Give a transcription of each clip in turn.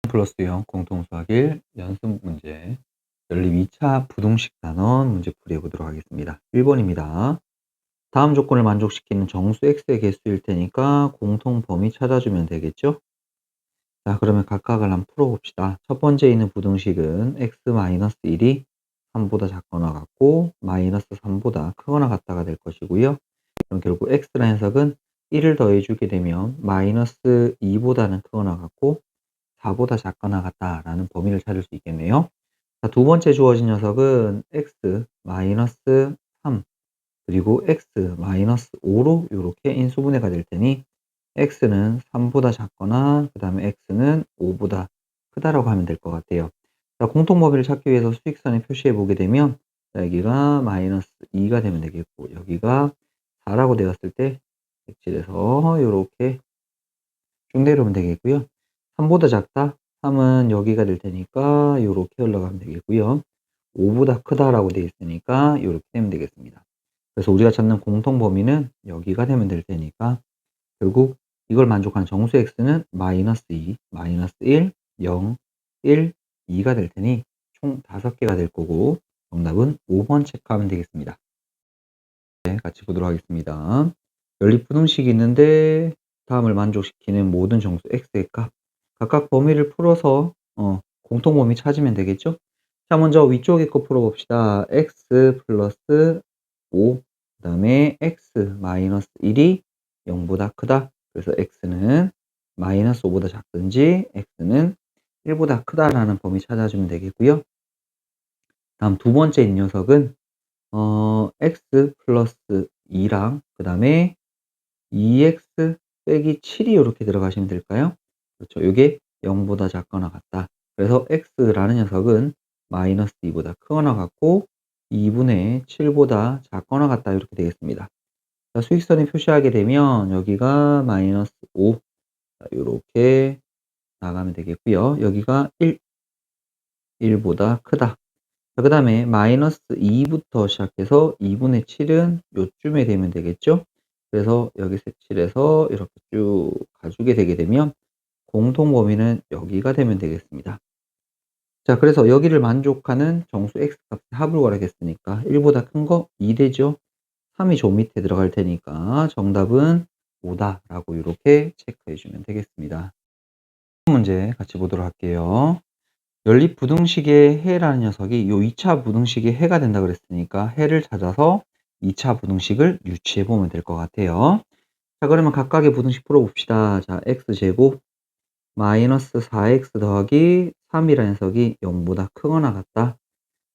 플러스 0 공통수학 1 연습 문제 연립 2차 부등식 단원 문제 풀이해 보도록 하겠습니다. 1번입니다. 다음 조건을 만족시키는 정수 x의 개수일 테니까 공통 범위 찾아주면 되겠죠? 자, 그러면 각각을 한번 풀어봅시다. 첫 번째 있는 부등식은 x-1이 3보다 작거나 같고 마이너스 3보다 크거나 같다가 될 것이고요. 그럼 결국 x라는 녀석은 1을 더해주게 되면 마이너스 2보다는 크거나 같고 4보다 작거나 같다라는 범위를 찾을 수 있겠네요. 자, 두 번째 주어진 녀석은 x 마이너스 3 그리고 x 마이너스 5로 이렇게 인수분해가 될 테니 x는 3보다 작거나 그 다음에 x는 5보다 크다라고 하면 될 것 같아요. 자, 공통범위를 찾기 위해서 수직선에 표시해 보게 되면 자, 여기가 마이너스 2가 되면 되겠고 여기가 4라고 되었을 때 색칠해서 이렇게 쭉 내려오면 되겠고요. 3보다 작다? 3은 여기가 될 테니까 요렇게 올라가면 되겠고요. 5보다 크다라고 되어 있으니까 요렇게 되면 되겠습니다. 그래서 우리가 찾는 공통 범위는 여기가 되면 될 테니까 결국 이걸 만족하는 정수 x는 마이너스 2, 마이너스 1, 0, 1, 2가 될 테니 총 5개가 될 거고 정답은 5번 체크하면 되겠습니다. 네, 같이 보도록 하겠습니다. 연립부등식이 있는데 다음을 만족시키는 모든 정수 x의 값 각각 범위를 풀어서 공통범위 찾으면 되겠죠? 자, 먼저 위쪽에 거 풀어봅시다. x 플러스 5 그 다음에 x 마이너스 1이 0보다 크다. 그래서 x는 마이너스 5보다 작든지 x는 1보다 크다라는 범위 찾아주면 되겠고요. 다음 두 번째 이 녀석은 x 플러스 2랑 그 다음에 2x 빼기 7이 이렇게 들어가시면 될까요? 그렇죠. 이게 0보다 작거나 같다. 그래서 x라는 녀석은 마이너스 2보다 크거나 같고 2분의 7보다 작거나 같다 이렇게 되겠습니다. 자, 수직선에 표시하게 되면 여기가 마이너스 5 이렇게 나가면 되겠고요. 여기가 1보다 크다. 그 다음에 마이너스 2부터 시작해서 2분의 7은 요쯤에 되면 되겠죠? 그래서 여기 색칠해서 이렇게 쭉 가주게 되게 되면 공통 범위는 여기가 되면 되겠습니다. 자, 그래서 여기를 만족하는 정수 x 값의 합을 구하겠으니까 1보다 큰 거 2 되죠? 3이 저 밑에 들어갈 테니까 정답은 5다라고 이렇게 체크해 주면 되겠습니다. 문제 같이 보도록 할게요. 연립 부등식의 해라는 녀석이 요 2차 부등식의 해가 된다 그랬으니까 해를 찾아서 2차 부등식을 유추해 보면 될 것 같아요. 자, 그러면 각각의 부등식 풀어봅시다. 자, x제곱 마이너스 4x 더하기 3이라는 녀석이 0보다 크거나 같다.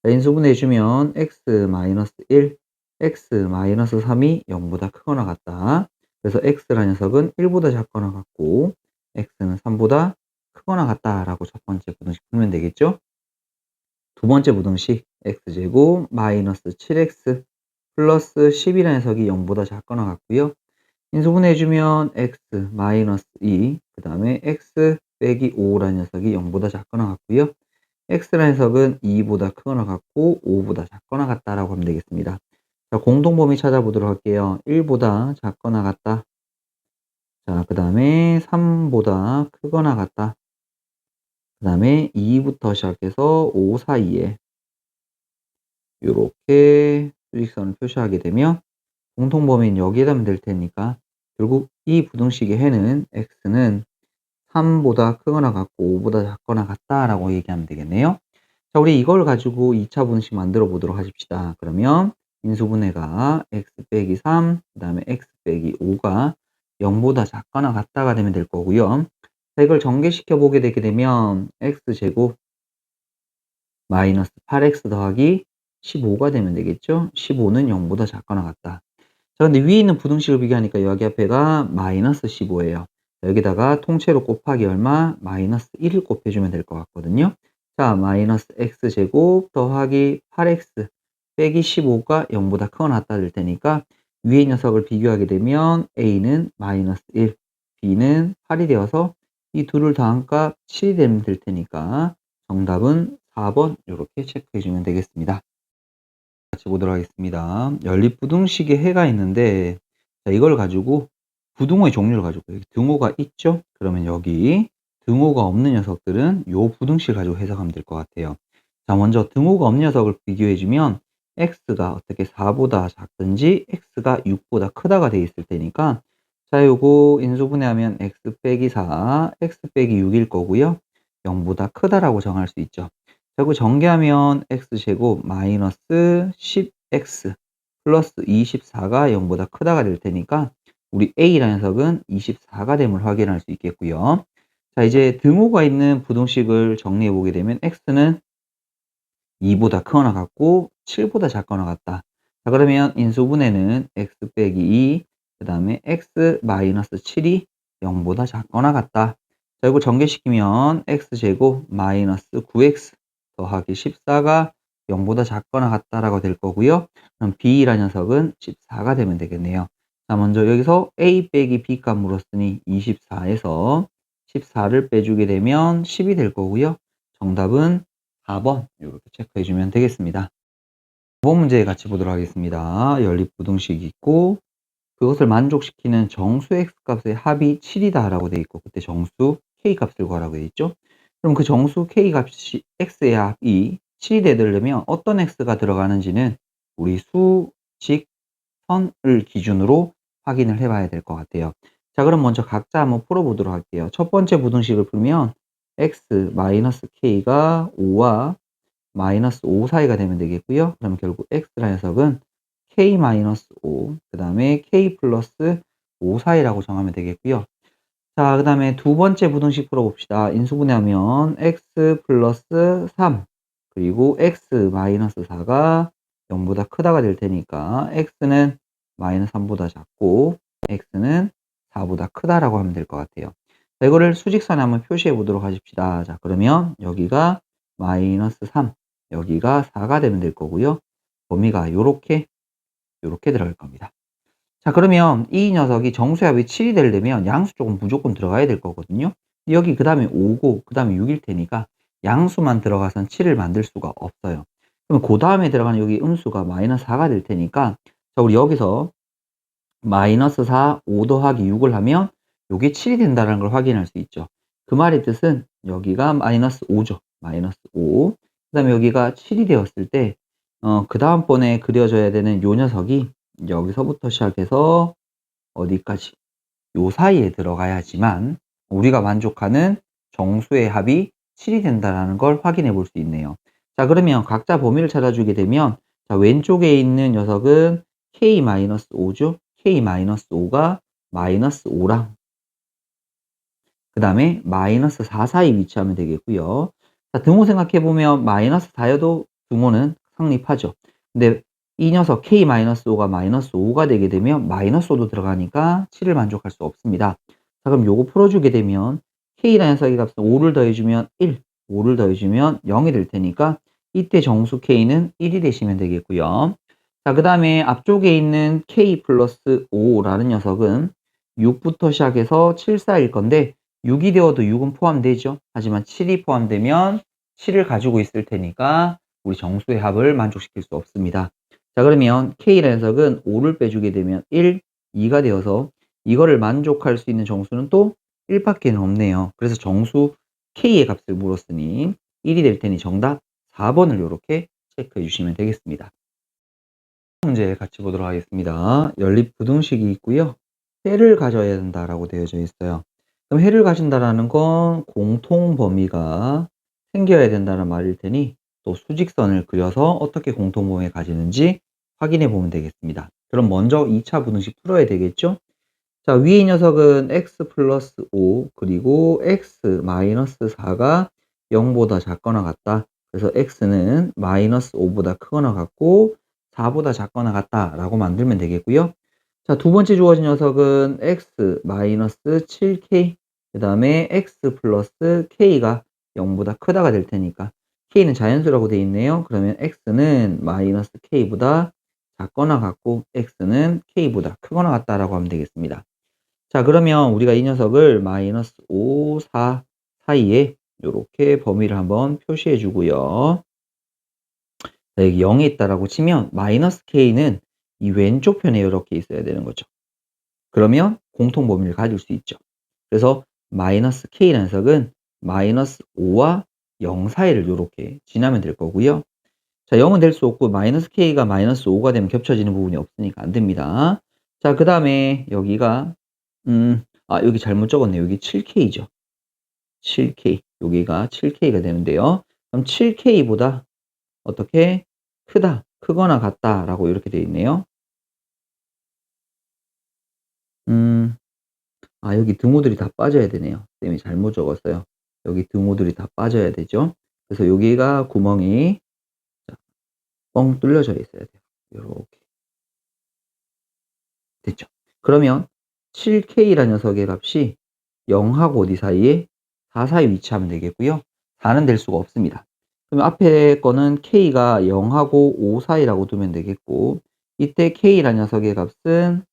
자, 인수분해 해주면 x 마이너스 1, x 마이너스 3이 0보다 크거나 같다. 그래서 x라는 녀석은 1보다 작거나 같고 x는 3보다 크거나 같다라고 첫 번째 부등식 풀면 되겠죠? 두 번째 부등식 x제곱 마이너스 7x 플러스 10이라는 녀석이 0보다 작거나 같고요. 인수분해 해주면 x 마이너스 2, 그 다음에 x 빼기 5라는 녀석이 0보다 작거나 같고요. x라는 녀석은 2보다 크거나 같고 5보다 작거나 같다라고 하면 되겠습니다. 자, 공통범위 찾아보도록 할게요. 1보다 작거나 같다. 자, 그 다음에 3보다 크거나 같다. 그 다음에 2부터 시작해서 5 사이에 이렇게 수직선을 표시하게 되면 공통범위는 여기에 하면 될 테니까 결국 이 부등식의 해는 x는 3보다 크거나 같고 5보다 작거나 같다라고 얘기하면 되겠네요. 자, 우리 이걸 가지고 2차 부등식 만들어 보도록 하십시다. 그러면 인수분해가 x 빼기 3, 그 다음에 x 빼기 5가 0보다 작거나 같다가 되면 될 거고요. 자, 이걸 전개시켜 보게 되게 되면 x제곱 마이너스 8x 더하기 15가 되면 되겠죠? 15는 0보다 작거나 같다. 자, 근데 위에 있는 부등식을 비교하니까 여기 앞에가 마이너스 15예요. 여기다가 통째로 곱하기 얼마? 마이너스 1을 곱해주면 될 것 같거든요. 자, 마이너스 x제곱 더하기 8x 빼기 15가 0보다 크거나 같다 될 테니까 위의 녀석을 비교하게 되면 a는 마이너스 1, b는 8이 되어서 이 둘을 더한 값 7이 되면 될 테니까 정답은 4번 이렇게 체크해 주면 되겠습니다. 같이 보도록 하겠습니다. 연립부등식의 해가 있는데 자, 이걸 가지고 부등호의 종류를 가지고 여기 등호가 있죠? 그러면 여기 등호가 없는 녀석들은 요 부등식 가지고 해석하면 될 것 같아요. 자, 먼저 등호가 없는 녀석을 비교해 주면 x가 어떻게 4보다 작든지 x가 6보다 크다가 돼 있을 테니까, 자, 요거 인수분해하면 x 빼기 4, x 빼기 6일 거고요. 0보다 크다라고 정할 수 있죠. 자, 그 전개하면 x제곱 마이너스 10x 플러스 24가 0보다 크다가 될 테니까 우리 a라는 녀석은 24가 됨을 확인할 수 있겠고요. 자, 이제 등호가 있는 부등식을 정리해 보게 되면 x는 2보다 크거나 같고 7보다 작거나 같다. 자, 그러면 인수분해는 x 빼기 2, 그 다음에 x 마이너스 7이 0보다 작거나 같다. 자, 이거 전개시키면 x제곱 마이너스 9x 더하기 14가 0보다 작거나 같다라고 될 거고요. 그럼 b라는 녀석은 14가 되면 되겠네요. 자, 먼저 여기서 a 빼기 b 값 물었으니 24에서 14를 빼주게 되면 10이 될 거고요. 정답은 4번 이렇게 체크해 주면 되겠습니다. 5번 문제 같이 보도록 하겠습니다. 연립부등식이 있고 그것을 만족시키는 정수 x값의 합이 7이다 라고 되어 있고, 그때 정수 k값을 구하라고 되어 있죠. 그럼 그 정수 k값이 x의 합이 7이 되려면 어떤 x가 들어가는지는 우리 수직 선을 기준으로 확인을 해 봐야 될 것 같아요. 자, 그럼 먼저 각자 한번 풀어보도록 할게요. 첫 번째 부등식을 풀면 x-k가 5와 마이너스 5 사이가 되면 되겠고요. 그럼 결국 x라는 녀석은 k-5, 그 다음에 k 플러스 5 사이라고 정하면 되겠고요. 자, 그 다음에 두 번째 부등식 풀어봅시다. 인수분해하면 x 플러스 3, 그리고 x 마이너스 4가 0보다 크다가 될 테니까 x는 마이너스 3보다 작고 x는 4보다 크다라고 하면 될 것 같아요. 자, 이거를 수직선에 한번 표시해 보도록 하십시다. 자, 그러면 여기가 마이너스 3, 여기가 4가 되면 될 거고요. 범위가 요렇게 들어갈 겁니다. 자, 그러면 이 녀석이 정수합이 7이 되려면 양수 쪽은 무조건 들어가야 될 거거든요. 여기 그 다음에 5고 그 다음에 6일 테니까 양수만 들어가선 7을 만들 수가 없어요. 그럼 그 다음에 들어가는 여기 음수가 마이너스 4가 될 테니까, 자, 우리 여기서 마이너스 4, 5 더하기 6을 하면 요게 7이 된다는 걸 확인할 수 있죠. 그 말의 뜻은 여기가 마이너스 5죠. 마이너스 5. 그 다음에 여기가 7이 되었을 때, 그 다음번에 그려져야 되는 요 녀석이 여기서부터 시작해서 어디까지? 요 사이에 들어가야지만 우리가 만족하는 정수의 합이 7이 된다는 걸 확인해 볼 수 있네요. 자, 그러면 각자 범위를 찾아주게 되면, 자, 왼쪽에 있는 녀석은 k-5죠. k-5가 마이너스 5랑 그 다음에 마이너스 4 사이 위치하면 되겠고요. 자, 등호 생각해 보면 마이너스 4여도 등호는 성립하죠. 근데 이 녀석 k-5가 마이너스 5가 되게 되면 마이너스 5도 들어가니까 7을 만족할 수 없습니다. 자, 그럼 요거 풀어주게 되면 k라는 녀석의 값은 5를 더해주면 1, 5를 더해주면 0이 될 테니까 이때 정수 k는 1이 되시면 되겠고요. 자, 그 다음에 앞쪽에 있는 k 플러스 5라는 녀석은 6부터 시작해서 7 사이일 건데 6이 되어도 6은 포함되죠. 하지만 7이 포함되면 7을 가지고 있을 테니까 우리 정수의 합을 만족시킬 수 없습니다. 자, 그러면 K라는 녀석은 5를 빼주게 되면 1, 2가 되어서 이거를 만족할 수 있는 정수는 또 1밖에는 없네요. 그래서 정수 K의 값을 물었으니 1이 될 테니 정답 4번을 이렇게 체크해 주시면 되겠습니다. 문제 같이 보도록 하겠습니다. 연립부등식이 있고요. 해를 가져야 된다라고 되어져 있어요. 그럼 해를 가진다라는 건 공통 범위가 생겨야 된다는 말일 테니 또 수직선을 그려서 어떻게 공통 범위를 가지는지 확인해 보면 되겠습니다. 그럼 먼저 2차 부등식 풀어야 되겠죠? 자, 위에 이 녀석은 x 플러스 5 그리고 x 마이너스 4가 0보다 작거나 같다. 그래서 x는 마이너스 5보다 크거나 같고 4보다 작거나 같다라고 만들면 되겠고요. 자, 두 번째 주어진 녀석은 x 마이너스 7k 그 다음에 x 플러스 k가 0보다 크다가 될 테니까 k는 자연수라고 되어 있네요. 그러면 x는 마이너스 k보다 작거나 같고 x는 k보다 크거나 같다라고 하면 되겠습니다. 자, 그러면 우리가 이 녀석을 마이너스 5, 4 사이에 이렇게 범위를 한번 표시해 주고요. 자, 여기 0이 있다라고 치면 마이너스 k는 이 왼쪽 편에 이렇게 있어야 되는 거죠. 그러면 공통 범위를 가질 수 있죠. 그래서 마이너스 k라는 녀석은 마이너스 5와 0 사이를 요렇게 지나면 될 거고요. 자, 0은 될 수 없고 마이너스 k가 마이너스 5가 되면 겹쳐지는 부분이 없으니까 안 됩니다. 자, 그다음에 여기가 여기 잘못 적었네요. 여기 7k죠. 7k. 여기가 7k가 되는데요. 그럼 7k보다 어떻게 크다, 크거나 같다라고 이렇게 되어 있네요. 음, 여기 등호들이 다 빠져야 되네요. 쌤이 잘못 적었어요. 여기 등호들이 다 빠져야 되죠. 그래서 여기가 구멍이 자, 뻥 뚫려져 있어야 돼요. 요렇게. 됐죠. 그러면 7k라는 녀석의 값이 0하고 어디 사이에 4 사이 위치하면 되겠고요. 4는 될 수가 없습니다. 그럼 앞에 거는 k가 0하고 5 사이라고 두면 되겠고, 이때 k라는 녀석의 값은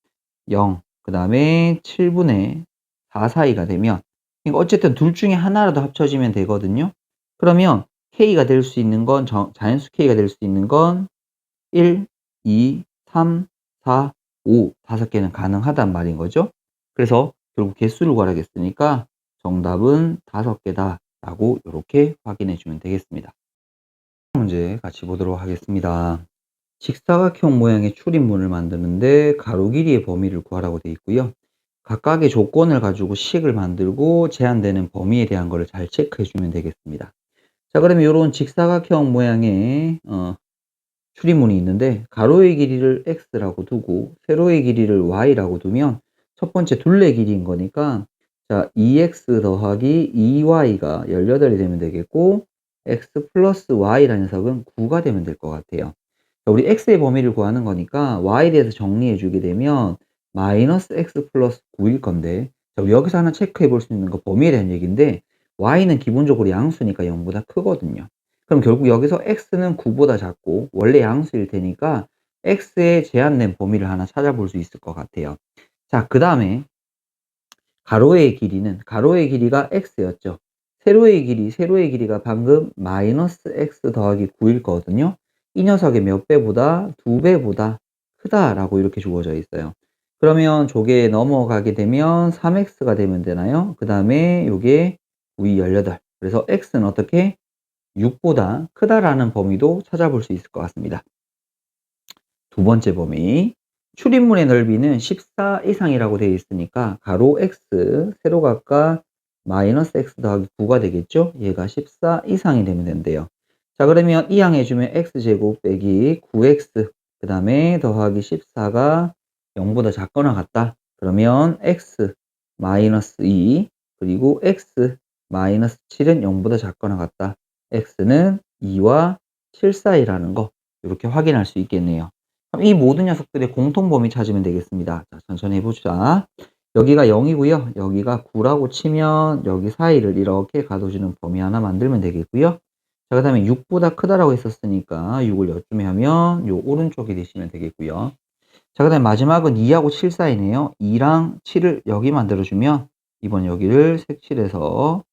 0, 그 다음에 7분의 4 사이가 되면, 그러니까 어쨌든 둘 중에 하나라도 합쳐지면 되거든요. 그러면 k가 될 수 있는 건, 자연수 k가 될 수 있는 건 1, 2, 3, 4, 5, 5개는 가능하단 말인 거죠. 그래서 결국 개수를 구하라겠으니까 정답은 5개다 라고 이렇게 확인해 주면 되겠습니다. 문제 같이 보도록 하겠습니다. 직사각형 모양의 출입문을 만드는데 가로 길이의 범위를 구하라고 되어 있고요. 각각의 조건을 가지고 식을 만들고 제한되는 범위에 대한 것을 잘 체크해 주면 되겠습니다. 자, 그러면 이런 직사각형 모양의 출입문이 있는데 가로의 길이를 x라고 두고 세로의 길이를 y라고 두면 첫 번째 둘레 길이인 거니까, 자, 2x 더하기 2y가 18이 되면 되겠고, x 플러스 y라는 녀석은 9가 되면 될 것 같아요. 자, 우리 x의 범위를 구하는 거니까 y에 대해서 정리해 주게 되면 마이너스 x 플러스 9일 건데, 자, 우리 여기서 하나 체크해 볼 수 있는 거 범위에 대한 얘기인데, y는 기본적으로 양수니까 0보다 크거든요. 그럼 결국 여기서 x는 9보다 작고 원래 양수일 테니까 x에 제한된 범위를 하나 찾아볼 수 있을 것 같아요. 자, 그 다음에 가로의 길이가 x였죠. 세로의 길이가 방금 마이너스 x 더하기 9일 거거든요. 이 녀석의 몇 배보다 2배보다 크다라고 이렇게 주어져 있어요. 그러면 저게 넘어가게 되면 3x가 되면 되나요? 그 다음에 요게 9이 18. 그래서 x는 어떻게 6보다 크다라는 범위도 찾아볼 수 있을 것 같습니다. 두 번째 범위, 출입문의 넓이는 14 이상이라고 되어 있으니까 가로 x, 세로각과 마이너스 x 더하기 9가 되겠죠? 얘가 14 이상이 되면 된대요. 자, 그러면 이항해주면 x제곱 빼기 9x, 그 다음에 더하기 14가 0보다 작거나 같다. 그러면 x 마이너스 2, 그리고 x 마이너스 7은 0보다 작거나 같다. x는 2와 7 사이라는 거 이렇게 확인할 수 있겠네요. 그럼 이 모든 녀석들의 공통범위 찾으면 되겠습니다. 자, 천천히 해보자. 여기가 0이고요. 여기가 9라고 치면 여기 사이를 이렇게 가둬주는 범위 하나 만들면 되겠고요. 자, 그 다음에 6보다 크다라고 했었으니까 6을 요쯤에 하면 요 오른쪽에 대시면 되겠고요. 자, 그 다음에 마지막은 2하고 7 사이네요. 2랑 7을 여기 만들어주면 이번 여기를 색칠해서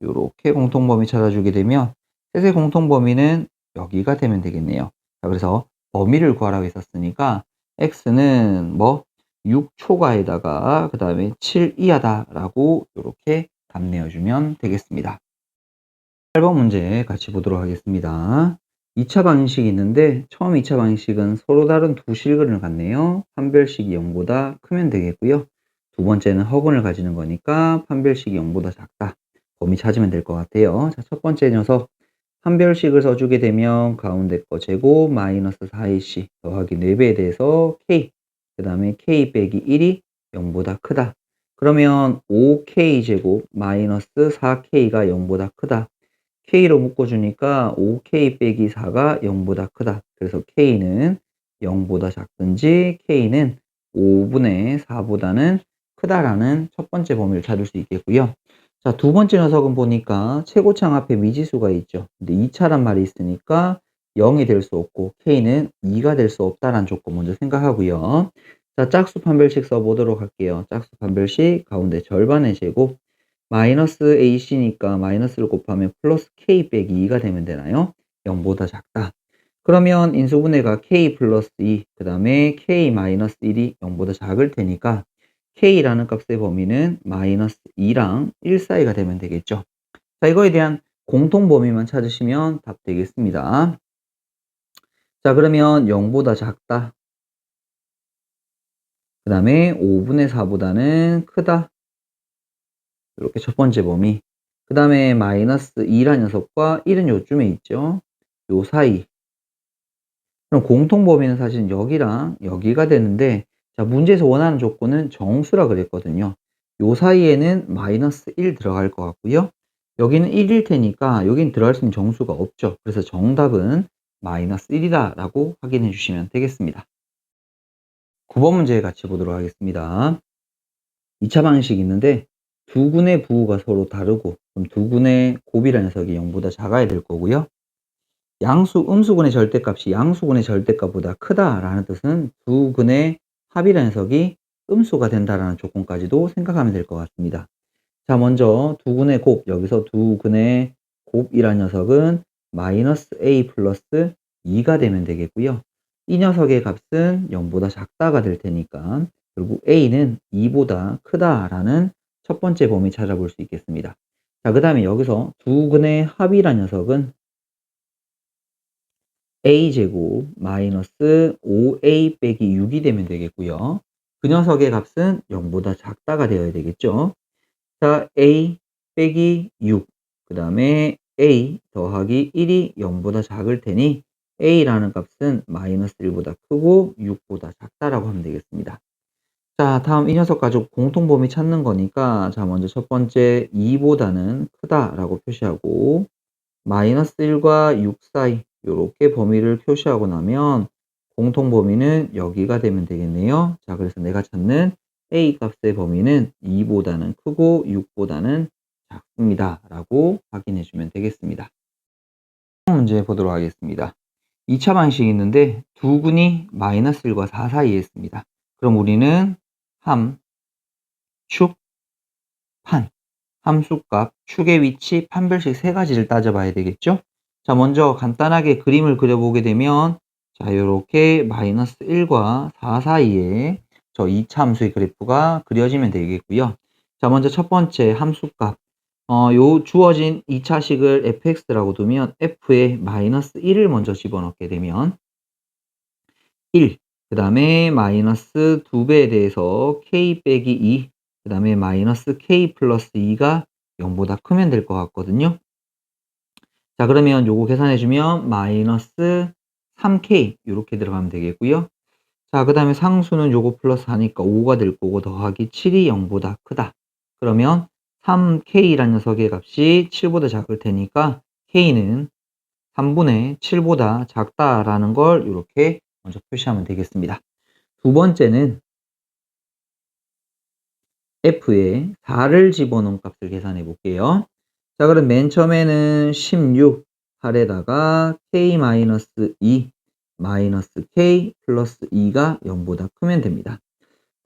요렇게 공통범위 찾아주게 되면 셋의 공통범위는 여기가 되면 되겠네요. 자, 그래서 범위를 구하라고 했었으니까 x는 뭐 6초가에다가 그 다음에 7 이하다라고 이렇게 답 내어주면 되겠습니다. 8번 문제 같이 보도록 하겠습니다. 2차 방정식이 있는데 처음 2차 방정식은 서로 다른 두 실근을 갖네요. 판별식이 0보다 크면 되겠고요. 두 번째는 허근을 가지는 거니까 판별식이 0보다 작다. 범위 찾으면 될 것 같아요. 자, 첫 번째 녀석 판별식을 써주게 되면 가운데 거 제곱 마이너스 4ac 더하기 4배에 대해서 k, 그 다음에 k 빼기 1이 0보다 크다. 그러면 5k 제곱 마이너스 4k가 0보다 크다. k로 묶어주니까 5k 빼기 4가 0보다 크다. 그래서 k는 0보다 작든지 k는 5분의 4보다는 크다라는 첫 번째 범위를 찾을 수 있겠고요. 자, 두 번째 녀석은 보니까 최고창 앞에 미지수가 있죠. 근데 2차란 말이 있으니까 0이 될 수 없고 k는 2가 될 수 없다라는 조건 먼저 생각하고요. 자, 짝수 판별식 써보도록 할게요. 짝수 판별식 가운데 절반의 제곱 마이너스 ac니까 마이너스를 곱하면 플러스 k 빼기 2가 되면 되나요? 0보다 작다. 그러면 인수분해가 k 플러스 2, 그 다음에 k 마이너스 1이 0보다 작을 테니까 k라는 값의 범위는 마이너스 2랑 1 사이가 되면 되겠죠. 자, 이거에 대한 공통 범위만 찾으시면 답 되겠습니다. 자, 그러면 0보다 작다. 그 다음에 5분의 4보다는 크다. 이렇게 첫 번째 범위. 그 다음에 마이너스 2라는 녀석과 1은 요쯤에 있죠. 요 사이. 그럼 공통 범위는 사실 여기랑 여기가 되는데, 자, 문제에서 원하는 조건은 정수라 그랬거든요. 요 사이에는 마이너스 1 들어갈 것 같고요. 여기는 1일 테니까 여긴 들어갈 수 있는 정수가 없죠. 그래서 정답은 마이너스 1이다 라고 확인해 주시면 되겠습니다. 9번 문제 같이 보도록 하겠습니다. 2차 방식이 있는데 두 군의 부호가 서로 다르고, 그럼 두 군의 곱이라는 녀석이 0보다 작아야 될 거고요. 음수군의 절대값이 양수군의 절대값보다 크다라는 뜻은 두 근의 합이라는 녀석이 음수가 된다라는 조건까지도 생각하면 될 것 같습니다. 자, 먼저 두 근의 곱, 여기서 두 근의 곱이라는 녀석은 마이너스 a 플러스 2가 되면 되겠고요. 이 녀석의 값은 0보다 작다가 될 테니까 결국 a는 2보다 크다라는 첫 번째 범위 찾아볼 수 있겠습니다. 자, 그 다음에 여기서 두 근의 합이라는 녀석은 a제곱 마이너스 5a 빼기 6이 되면 되겠고요. 그 녀석의 값은 0보다 작다가 되어야 되겠죠. 자, a 빼기 6, 그 다음에 a 더하기 1이 0보다 작을 테니 a라는 값은 마이너스 1보다 크고 6보다 작다라고 하면 되겠습니다. 자, 다음 이 녀석 가지고 공통범위 찾는 거니까, 자, 먼저 첫 번째 2보다는 크다라고 표시하고, 마이너스 1과 6 사이 요렇게 범위를 표시하고 나면 공통 범위는 여기가 되면 되겠네요. 자, 그래서 내가 찾는 a 값의 범위는 2보다는 크고 6보다는 작습니다 라고 확인해 주면 되겠습니다. 다음 문제 보도록 하겠습니다. 2차 방식이 있는데 두 군이 마이너스 1과 4 사이에 있습니다. 그럼 우리는 함, 축, 판, 함수값, 축의 위치, 판별식 세 가지를 따져봐야 되겠죠? 자, 먼저 간단하게 그림을 그려보게 되면, 자, 요렇게 마이너스 1과 4 사이에 저 2차 함수의 그래프가 그려지면 되겠고요. 자, 먼저 첫 번째 함수값. 요 주어진 2차식을 fx라고 두면 f에 마이너스 1을 먼저 집어넣게 되면 1, 그 다음에 마이너스 2배에 대해서 k 빼기 2, 그 다음에 마이너스 k 플러스 2가 0보다 크면 될 것 같거든요. 자, 그러면 요거 계산해주면 마이너스 3k 이렇게 들어가면 되겠고요. 자, 그 다음에 상수는 요거 플러스 하니까 5가 될 거고 더하기 7이 0보다 크다. 그러면 3k라는 녀석의 값이 7보다 작을 테니까 k는 3분의 7보다 작다라는 걸 이렇게 먼저 표시하면 되겠습니다. 두 번째는 f에 4를 집어넣은 값을 계산해 볼게요. 자, 그럼 맨 처음에는 16, 8에다가 k-2, 마이너스 k 플러스 2가 0보다 크면 됩니다.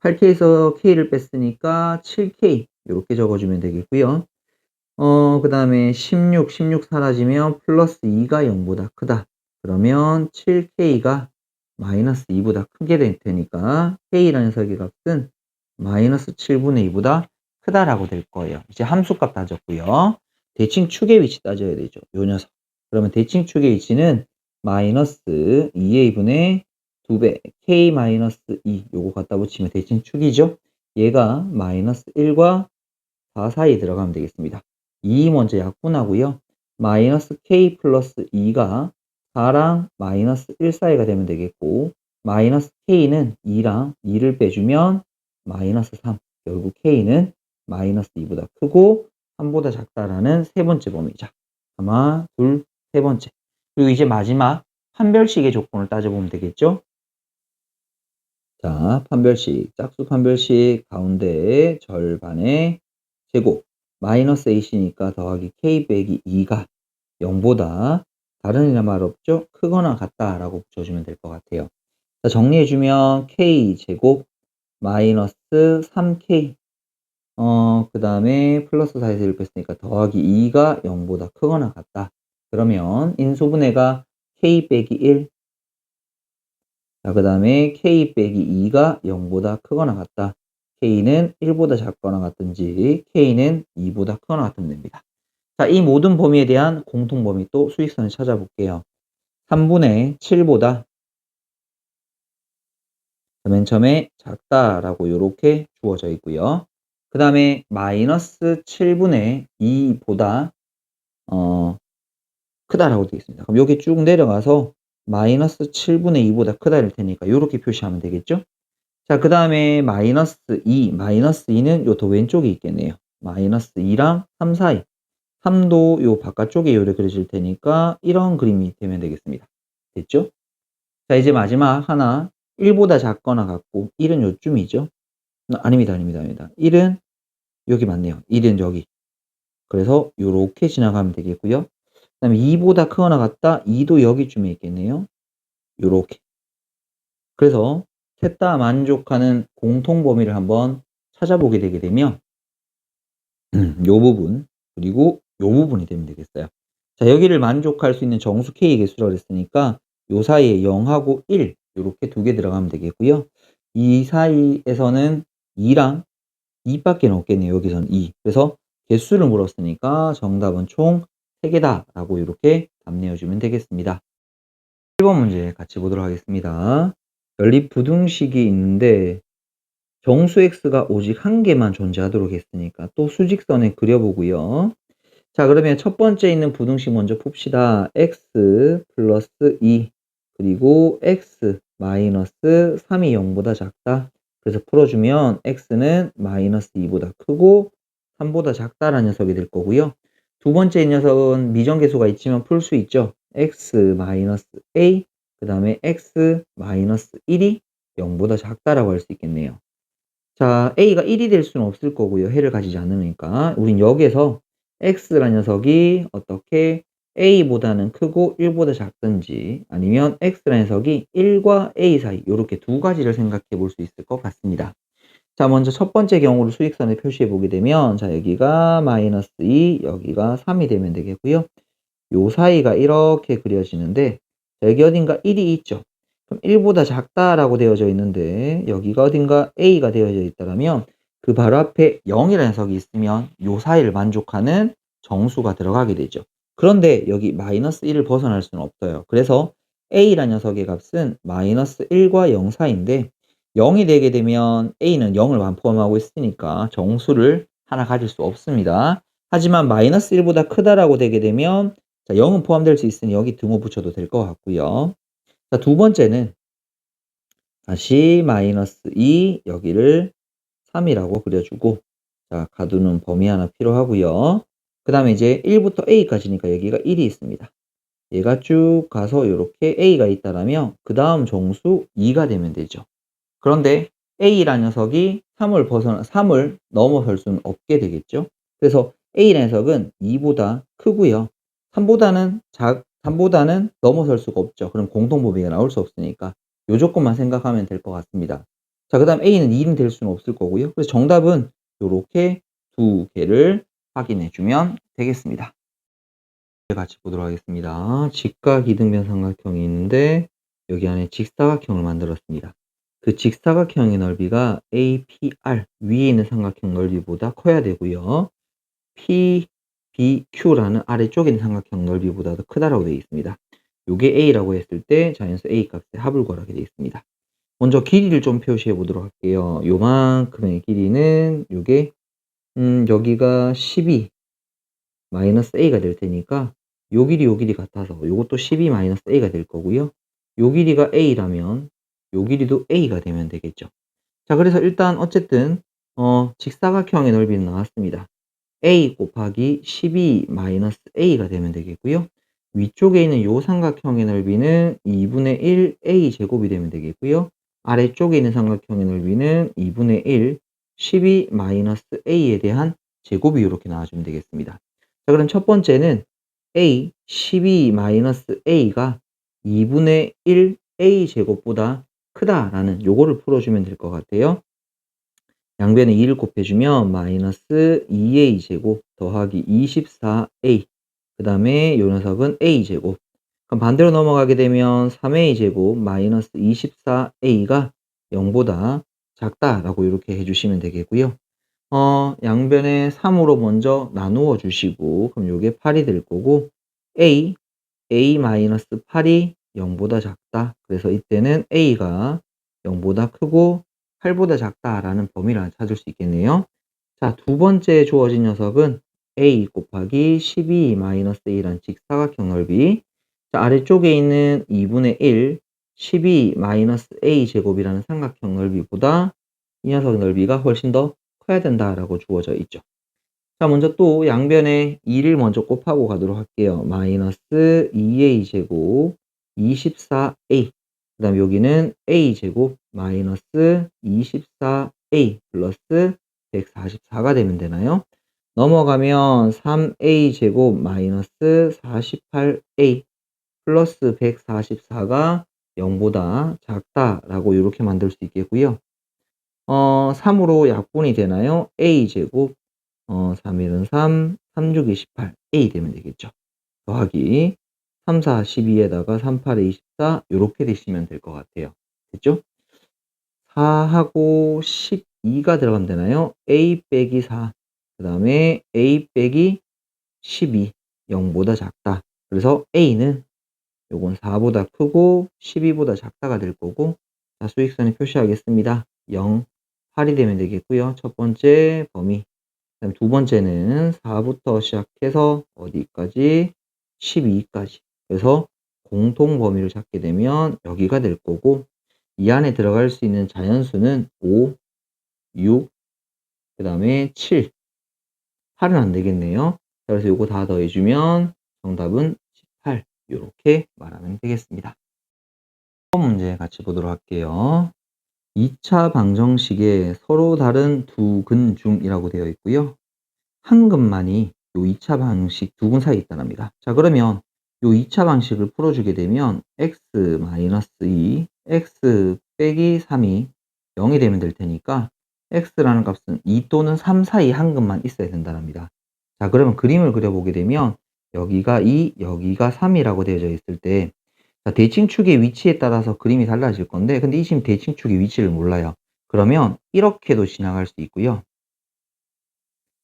8k에서 k를 뺐으니까 7k 이렇게 적어주면 되겠고요. 그 다음에 16 사라지면 플러스 2가 0보다 크다. 그러면 7k가 마이너스 2보다 크게 될 테니까 k라는 녀석의 값은 마이너스 7분의 2보다 크다라고 될 거예요. 이제 함수값 따졌고요. 대칭 축의 위치 따져야 되죠. 요 녀석. 그러면 대칭 축의 위치는 마이너스 2a분의 2배 k 마이너스 2 요거 갖다 붙이면 대칭 축이죠. 얘가 마이너스 1과 4 사이에 들어가면 되겠습니다. 2 먼저 약분하고요. 마이너스 k 플러스 2가 4랑 마이너스 1 사이가 되면 되겠고, 마이너스 k는 2랑 2를 빼주면 마이너스 3. 결국 k는 마이너스 2보다 크고 3보다 작다라는 세 번째 범위죠. 하나, 둘, 세 번째. 그리고 이제 마지막 판별식의 조건을 따져보면 되겠죠. 자, 판별식, 짝수 판별식 가운데 절반의 제곱 마이너스 ac니까 더하기 k 빼기 2가 0보다 다른 이나 말 없죠? 크거나 같다라고 붙여주면 될 것 같아요. 자, 정리해주면 k 제곱 마이너스 3k 그 다음에 플러스 4에서 1 뺐으니까 더하기 2가 0보다 크거나 같다. 그러면 인수분해가 k 빼기 1, 자, 그 다음에 k 빼기 2가 0보다 크거나 같다. k는 1보다 작거나 같든지 k는 2보다 크거나 같으면 됩니다. 자, 이 모든 범위에 대한 공통범위 또 수직선을 찾아볼게요. 3분의 7보다 맨 처음에 작다라고 요렇게 주어져 있고요. 그 다음에 마이너스 7분의 2보다 크다라고 되어 있습니다. 그럼 여기 쭉 내려가서 마이너스 7분의 2보다 크다일 테니까 요렇게 표시하면 되겠죠? 자, 그 다음에 마이너스 2, 마이너스 2는 요 더 왼쪽에 있겠네요. 마이너스 2랑 3 사이. 3도 요 바깥쪽에 요렇게 그려질 테니까 이런 그림이 되면 되겠습니다. 됐죠? 자, 이제 마지막 하나. 1보다 작거나 같고 1은 요쯤이죠. 아닙니다, 아닙니다, 아닙니다. 1은 여기 맞네요. 1은 여기. 그래서 요렇게 지나가면 되겠고요. 그다음에 2보다 크거나 같다. 2도 여기쯤에 있겠네요. 요렇게. 그래서 셋 다 만족하는 공통 범위를 한번 찾아보게 되게 되면 요 부분 그리고 요 부분이 되면 되겠어요. 자, 여기를 만족할 수 있는 정수 K의 개수라고 그랬으니까 요 사이에 0하고 1 요렇게 두 개 들어가면 되겠고요. 이 사이에서는 2랑 2 밖에 없겠네요. 여기서는 2. 그래서 개수를 물었으니까 정답은 총 3개다라고 이렇게 답내어 주면 되겠습니다. 1번 문제 같이 보도록 하겠습니다. 연립부등식이 있는데 정수 x가 오직 한 개만 존재하도록 했으니까 또 수직선에 그려보고요. 자, 그러면 첫 번째 있는 부등식 먼저 풉시다. x 플러스 2 그리고 x 마이너스 3이 0보다 작다. 그래서 풀어주면 x는 마이너스 2보다 크고 3보다 작다라는 녀석이 될 거고요. 두 번째 이 녀석은 미정계수가 있지만 풀 수 있죠. x 마이너스 a 그 다음에 x 마이너스 1이 0보다 작다라고 할 수 있겠네요. 자, a가 1이 될 수는 없을 거고요. 해를 가지지 않으니까. 우린 여기에서 x라는 녀석이 어떻게 a보다는 크고 1보다 작든지 아니면 x라는 녀석이 1과 a 사이 요렇게 두 가지를 생각해 볼 수 있을 것 같습니다. 자, 먼저 첫 번째 경우를 수직선에 표시해 보게 되면 자, 여기가 마이너스 2, 여기가 3이 되면 되겠고요. 요 사이가 이렇게 그려지는데 여기 어딘가 1이 있죠. 그럼 1보다 작다라고 되어져 있는데 여기가 어딘가 a가 되어져 있다면 그 바로 앞에 0이라는 녀석이 있으면 요 사이를 만족하는 정수가 들어가게 되죠. 그런데 여기 마이너스 1을 벗어날 수는 없어요. 그래서 a라는 녀석의 값은 마이너스 1과 0 사이인데 0이 되게 되면 a는 0을 포함하고 있으니까 정수를 하나 가질 수 없습니다. 하지만 마이너스 1보다 크다라고 되게 되면 자, 0은 포함될 수 있으니 여기 등호 붙여도 될 것 같고요. 자, 두 번째는 다시 마이너스 2 여기를 3이라고 그려주고 자, 가두는 범위 하나 필요하고요. 그 다음에 이제 1부터 a까지니까 여기가 1이 있습니다. 얘가 쭉 가서 이렇게 a가 있다라면 그 다음 정수 2가 되면 되죠. 그런데 a라는 녀석이 3을 넘어설 수는 없게 되겠죠. 그래서 a라는 녀석은 2보다 크고요. 3보다는 넘어설 수가 없죠. 그럼 공통범위가 나올 수 없으니까 요 조건만 생각하면 될 것 같습니다. 자, 그 다음 a는 2는 될 수는 없을 거고요. 그래서 정답은 요렇게 두 개를 확인해 주면 되겠습니다. 같이 보도록 하겠습니다. 직각 이등변 삼각형이 있는데 여기 안에 직사각형을 만들었습니다. 그 직사각형의 넓이가 APR 위에 있는 삼각형 넓이보다 커야 되고요. PBQ라는 아래쪽에 있는 삼각형 넓이보다 더 크다라고 되어 있습니다. 요게 A라고 했을 때 자연수 A 값의 합을 구하게 되어 있습니다. 먼저 길이를 좀 표시해 보도록 할게요. 요만큼의 길이는 요게 여기가 12 마이너스 A가 될 테니까 요 길이 같아서 요것도 12 마이너스 A가 될 거고요. 요 길이가 A라면 요 길이도 A가 되면 되겠죠. 자, 그래서 일단 어쨌든 직사각형의 넓이는 나왔습니다. A 곱하기 12 마이너스 A가 되면 되겠고요. 위쪽에 있는 요 삼각형의 넓이는 2분의 1 A 제곱이 되면 되겠고요. 아래쪽에 있는 삼각형의 넓이는 2분의 1 12 마이너스 A에 대한 제곱이 이렇게 나와주면 되겠습니다. 자, 그럼 첫 번째는 A 12 마이너스 A가 2분의 1 A 제곱보다 크다라는 요거를 풀어주면 될 것 같아요. 양변에 2를 곱해주면 마이너스 2a 제곱 더하기 24a 그 다음에 요 녀석은 a 제곱 그럼 반대로 넘어가게 되면 3a 제곱 마이너스 24a가 0보다 작다라고 이렇게 해주시면 되겠고요. 양변에 3으로 먼저 나누어 주시고 그럼 요게 8이 될 거고 a-8이 0보다 작다. 그래서 이때는 a가 0보다 크고 8보다 작다라는 범위를 하나 찾을 수 있겠네요. 자, 두 번째 주어진 녀석은 a 곱하기 12-a란 직사각형 넓이. 자, 아래쪽에 있는 2분의 1, 12-a 제곱이라는 삼각형 넓이보다 이 녀석 넓이가 훨씬 더 커야 된다라고 주어져 있죠. 자, 먼저 또 양변에 2를 먼저 곱하고 가도록 할게요. 마이너스 2a 제곱 24a. 그 다음 여기는 a 제곱 마이너스 24a 플러스 144가 되면 되나요? 넘어가면 3a 제곱 마이너스 48a 플러스 144가 0보다 작다라고 이렇게 만들 수 있겠고요. 3으로 약분이 되나요? a 제곱 3 1은 3, 3 6이 18, a 되면 되겠죠. 더하기 3, 4, 12에다가 3, 8에 24 요렇게 되시면 될 것 같아요. 됐죠? 4하고 12가 들어가면 되나요? a 빼기 4, 그 다음에 a 빼기 12, 0보다 작다. 그래서 a는 요건 4보다 크고 12보다 작다가 될 거고, 자, 수익선에 표시하겠습니다. 0, 8이 되면 되겠고요. 첫 번째 범위. 그다음 두 번째는 4부터 시작해서 어디까지? 12까지. 그래서 공통 범위를 찾게 되면 여기가 될 거고, 이 안에 들어갈 수 있는 자연수는 5, 6, 그 다음에 7, 8은 안 되겠네요. 그래서 요거 다 더해주면 정답은 18. 이렇게 말하면 되겠습니다. 다음 문제 같이 보도록 할게요. 2차 방정식에 서로 다른 두 근 중이라고 되어 있고요. 한 근만이 요 2차 방식 두 근 사이에 있다랍니다. 자, 그러면 요 2차 방식을 풀어주게 되면 x-2, x 빼기 3이 0이 되면 될 테니까 x라는 값은 2 또는 3 사이 한 근만 있어야 된다랍니다. 자, 그러면 그림을 그려보게 되면 여기가 2, 여기가 3이라고 되어져 있을 때, 자, 대칭축의 위치에 따라서 그림이 달라질 건데, 근데 이 지금 대칭축의 위치를 몰라요. 그러면 이렇게도 지나갈 수 있고요.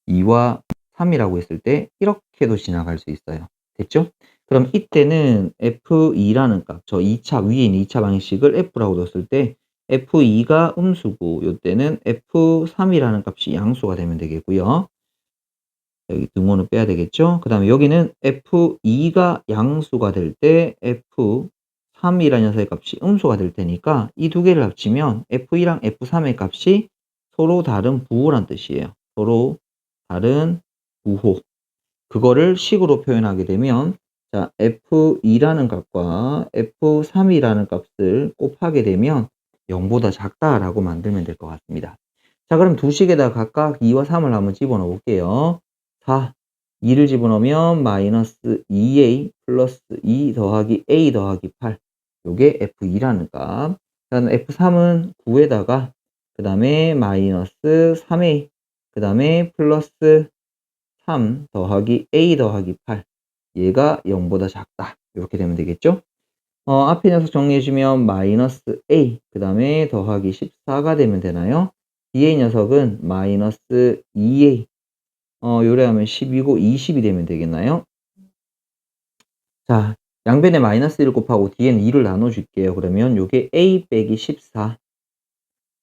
2와 3이라고 했을 때 이렇게도 지나갈 수 있어요. 됐죠? 그럼 이때는 f2라는 값, 저 2차 위에 있는 2차 방식을 f라고 뒀을 때 f2가 음수고, 요때는 f3이라는 값이 양수가 되면 되겠고요. 여기 등호는 빼야 되겠죠? 그 다음에 여기는 f2가 양수가 될 때 f3이라는 녀석의 값이 음수가 될 테니까 이 두 개를 합치면 f2랑 f3의 값이 서로 다른 부호란 뜻이에요. 서로 다른 부호. 그거를 식으로 표현하게 되면, 자, f2라는 값과 f3이라는 값을 곱하게 되면 0보다 작다라고 만들면 될 것 같습니다. 자, 그럼 두 식에다 각각 2와 3을 한번 집어넣어 볼게요. 4, 2를 집어넣으면 마이너스 2a 플러스 2 더하기 a 더하기 8. 요게 f2라는 값. 그다음 f3은 9에다가 그 다음에 마이너스 3a, 그 다음에 플러스 3 더하기 a 더하기 8. 얘가 0보다 작다. 이렇게 되면 되겠죠? 앞에 녀석 정리해주면 마이너스 a, 그 다음에 더하기 14가 되면 되나요? 뒤에 녀석은 마이너스 2a, 요래하면 10이고 20이 되면 되겠나요? 자, 양변에 마이너스 1을 곱하고 뒤에는 2를 나눠줄게요. 그러면 요게 a 빼기 14.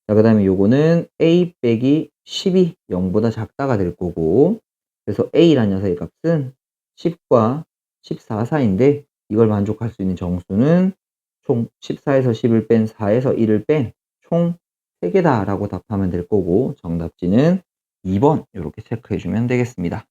자, 그 다음에 요거는 a 빼기 10이 0보다 작다가 될 거고, 그래서 a라는 녀석의 값은 10과 14 사이인데, 이걸 만족할 수 있는 정수는 총 14에서 10을 뺀 4에서 1을 뺀 총 3개다 라고 답하면 될 거고, 정답지는 2번 이렇게 체크해 주면 되겠습니다.